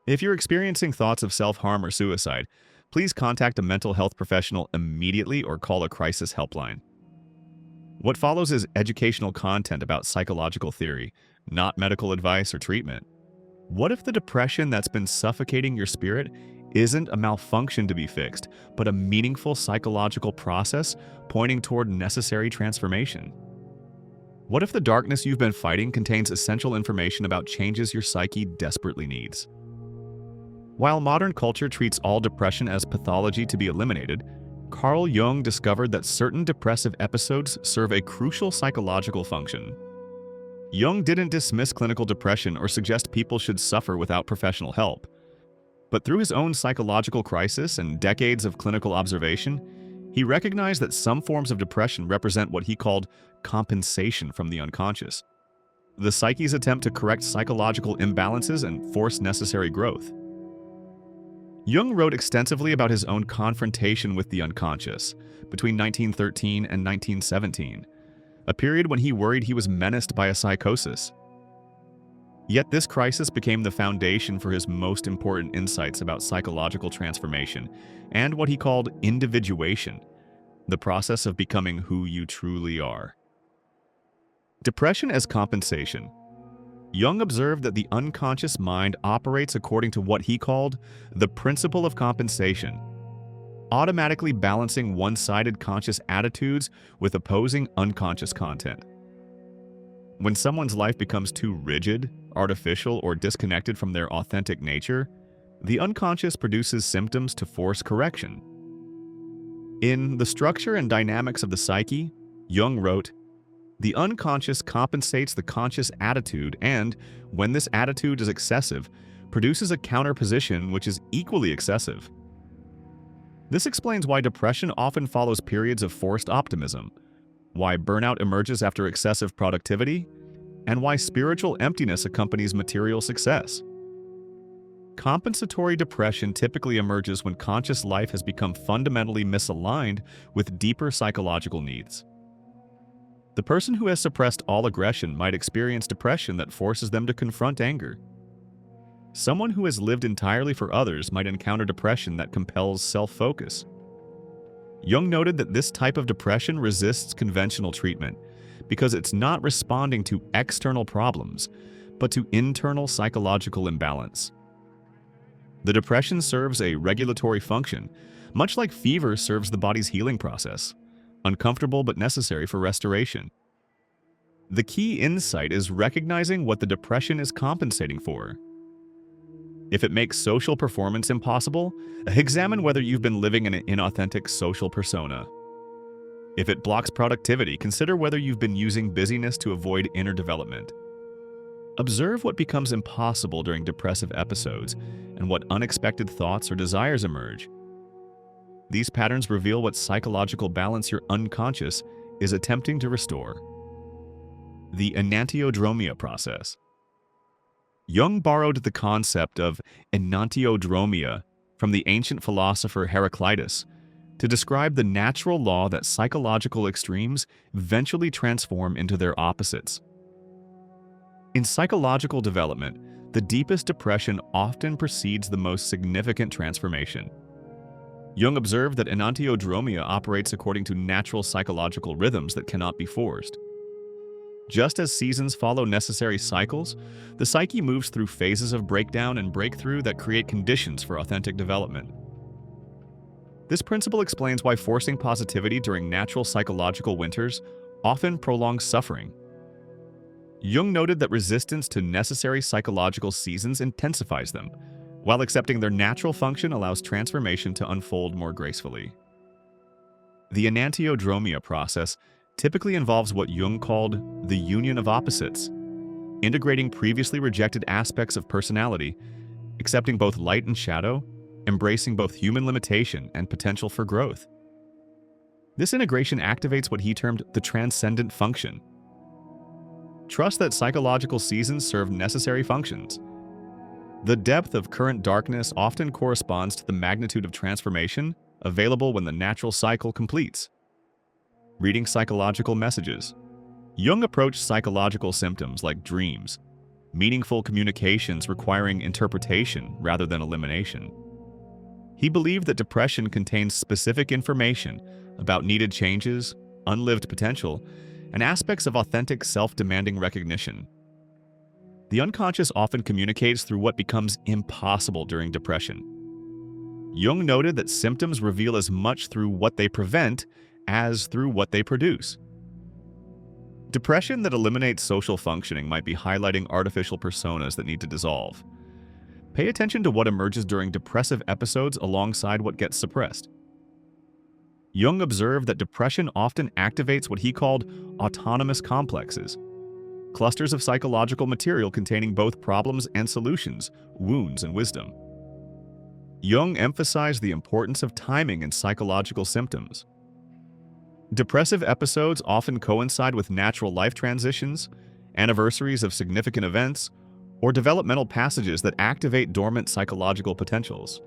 If you're experiencing thoughts of self-harm or suicide, please contact a mental health professional immediately or call a crisis helpline. What follows is educational content about psychological theory, not medical advice or treatment. What if the depression that's been suffocating your spirit isn't a malfunction to be fixed, but a meaningful psychological process pointing toward necessary transformation? What if the darkness you've been fighting contains essential information about changes your psyche desperately needs? While modern culture treats all depression as pathology to be eliminated, Carl Jung discovered that certain depressive episodes serve a crucial psychological function. Jung didn't dismiss clinical depression or suggest people should suffer without professional help. But through his own psychological crisis and decades of clinical observation, he recognized that some forms of depression represent what he called compensation from the unconscious, the psyche's attempt to correct psychological imbalances and force necessary growth. Jung wrote extensively about his own confrontation with the unconscious between 1913 and 1917, a period when he worried he was menaced by a psychosis. Yet this crisis became the foundation for his most important insights about psychological transformation and what he called individuation, the process of becoming who you truly are. Depression as compensation. Jung observed that the unconscious mind operates according to what he called the principle of compensation, automatically balancing one-sided conscious attitudes with opposing unconscious content. When someone's life becomes too rigid, artificial, or disconnected from their authentic nature, the unconscious produces symptoms to force correction. In The Structure and Dynamics of the Psyche, Jung wrote, "The unconscious compensates the conscious attitude and, when this attitude is excessive, produces a counterposition which is equally excessive." This explains why depression often follows periods of forced optimism, why burnout emerges after excessive productivity, and why spiritual emptiness accompanies material success. Compensatory depression typically emerges when conscious life has become fundamentally misaligned with deeper psychological needs. The person who has suppressed all aggression might experience depression that forces them to confront anger. Someone who has lived entirely for others might encounter depression that compels self-focus. Jung noted that this type of depression resists conventional treatment because it's not responding to external problems, but to internal psychological imbalance. The depression serves a regulatory function, much like fever serves the body's healing process, uncomfortable but necessary for restoration. The key insight is recognizing what the depression is compensating for. If it makes social performance impossible, examine whether you've been living in an inauthentic social persona. If it blocks productivity, consider whether you've been using busyness to avoid inner development. Observe what becomes impossible during depressive episodes and what unexpected thoughts or desires emerge. These patterns reveal what psychological balance your unconscious is attempting to restore. The Enantiodromia Process. Jung borrowed the concept of Enantiodromia from the ancient philosopher Heraclitus to describe the natural law that psychological extremes eventually transform into their opposites. In psychological development, the deepest depression often precedes the most significant transformation. Jung observed that enantiodromia operates according to natural psychological rhythms that cannot be forced. Just as seasons follow necessary cycles, the psyche moves through phases of breakdown and breakthrough that create conditions for authentic development. This principle explains why forcing positivity during natural psychological winters often prolongs suffering. Jung noted that resistance to necessary psychological seasons intensifies them, while accepting their natural function allows transformation to unfold more gracefully. The Enantiodromia process typically involves what Jung called the union of opposites, integrating previously rejected aspects of personality, accepting both light and shadow, embracing both human limitation and potential for growth. This integration activates what he termed the Transcendent Function. Trust that psychological seasons serve necessary functions. The depth of current darkness often corresponds to the magnitude of transformation available when the natural cycle completes. Reading psychological messages. Jung approached psychological symptoms like dreams, meaningful communications requiring interpretation rather than elimination. He believed that depression contains specific information about needed changes, unlived potential, and aspects of authentic self-demanding recognition. The unconscious often communicates through what becomes impossible during depression. Jung noted that symptoms reveal as much through what they prevent as through what they produce. Depression that eliminates social functioning might be highlighting artificial personas that need to dissolve. Pay attention to what emerges during depressive episodes alongside what gets suppressed. Jung observed that depression often activates what he called autonomous complexes, clusters of psychological material containing both problems and solutions, wounds and wisdom. Jung emphasized the importance of timing in psychological symptoms. Depressive episodes often coincide with natural life transitions, anniversaries of significant events, or developmental passages that activate dormant psychological potentials.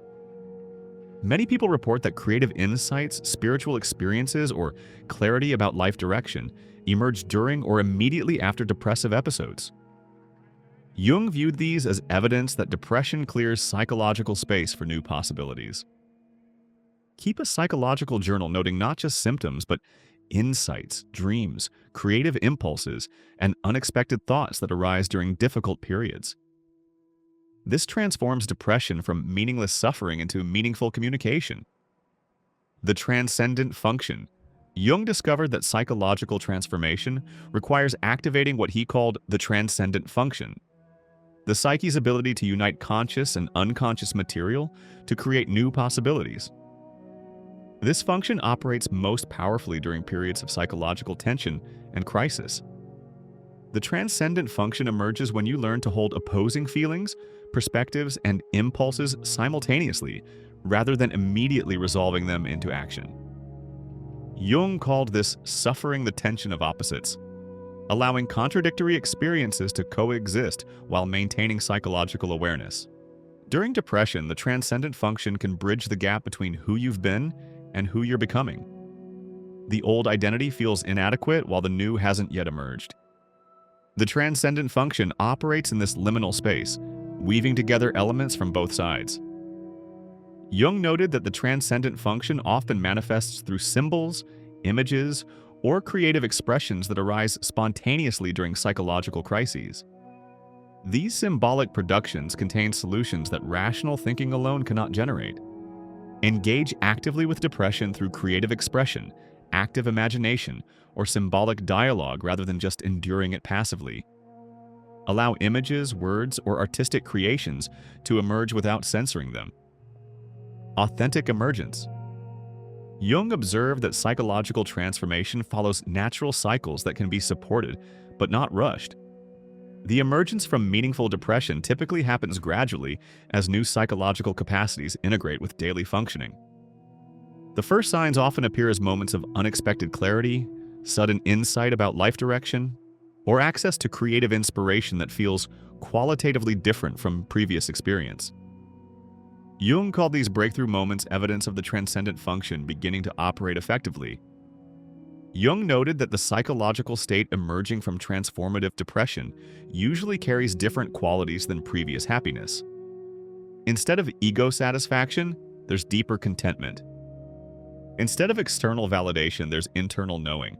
Many people report that creative insights, spiritual experiences, or clarity about life direction emerge during or immediately after depressive episodes. Jung viewed these as evidence that depression clears psychological space for new possibilities. Keep a psychological journal noting not just symptoms, but insights, dreams, creative impulses, and unexpected thoughts that arise during difficult periods. This transforms depression from meaningless suffering into meaningful communication. The Transcendent Function. Jung discovered that psychological transformation requires activating what he called the Transcendent Function, the psyche's ability to unite conscious and unconscious material to create new possibilities. This function operates most powerfully during periods of psychological tension and crisis. The Transcendent Function emerges when you learn to hold opposing feelings, perspectives, and impulses simultaneously, rather than immediately resolving them into action. Jung called this suffering the tension of opposites, allowing contradictory experiences to coexist while maintaining psychological awareness. During depression, the Transcendent Function can bridge the gap between who you've been and who you're becoming. The old identity feels inadequate while the new hasn't yet emerged. The Transcendent Function operates in this liminal space, weaving together elements from both sides. Jung noted that the Transcendent Function often manifests through symbols, images, or creative expressions that arise spontaneously during psychological crises. These symbolic productions contain solutions that rational thinking alone cannot generate. Engage actively with depression through creative expression, active imagination, or symbolic dialogue rather than just enduring it passively. Allow images, words, or artistic creations to emerge without censoring them. Authentic emergence. Jung observed that psychological transformation follows natural cycles that can be supported, but not rushed. The emergence from meaningful depression typically happens gradually as new psychological capacities integrate with daily functioning. The first signs often appear as moments of unexpected clarity, sudden insight about life direction, or access to creative inspiration that feels qualitatively different from previous experience. Jung called these breakthrough moments evidence of the Transcendent Function beginning to operate effectively. Jung noted that the psychological state emerging from transformative depression usually carries different qualities than previous happiness. Instead of ego satisfaction, there's deeper contentment. Instead of external validation, there's internal knowing.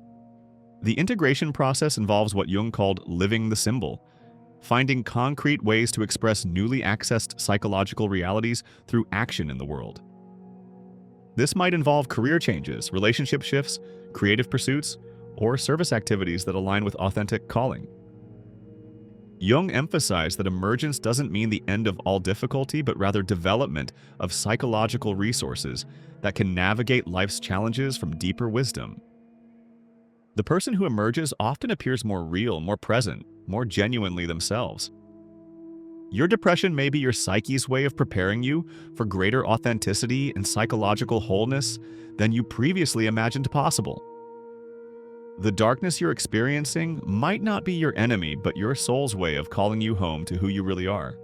The integration process involves what Jung called living the symbol, finding concrete ways to express newly accessed psychological realities through action in the world. This might involve career changes, relationship shifts, creative pursuits, or service activities that align with authentic calling. Jung emphasized that emergence doesn't mean the end of all difficulty, but rather development of psychological resources that can navigate life's challenges from deeper wisdom. The person who emerges often appears more real, more present, more genuinely themselves. Your depression may be your psyche's way of preparing you for greater authenticity and psychological wholeness than you previously imagined possible. The darkness you're experiencing might not be your enemy, but your soul's way of calling you home to who you really are.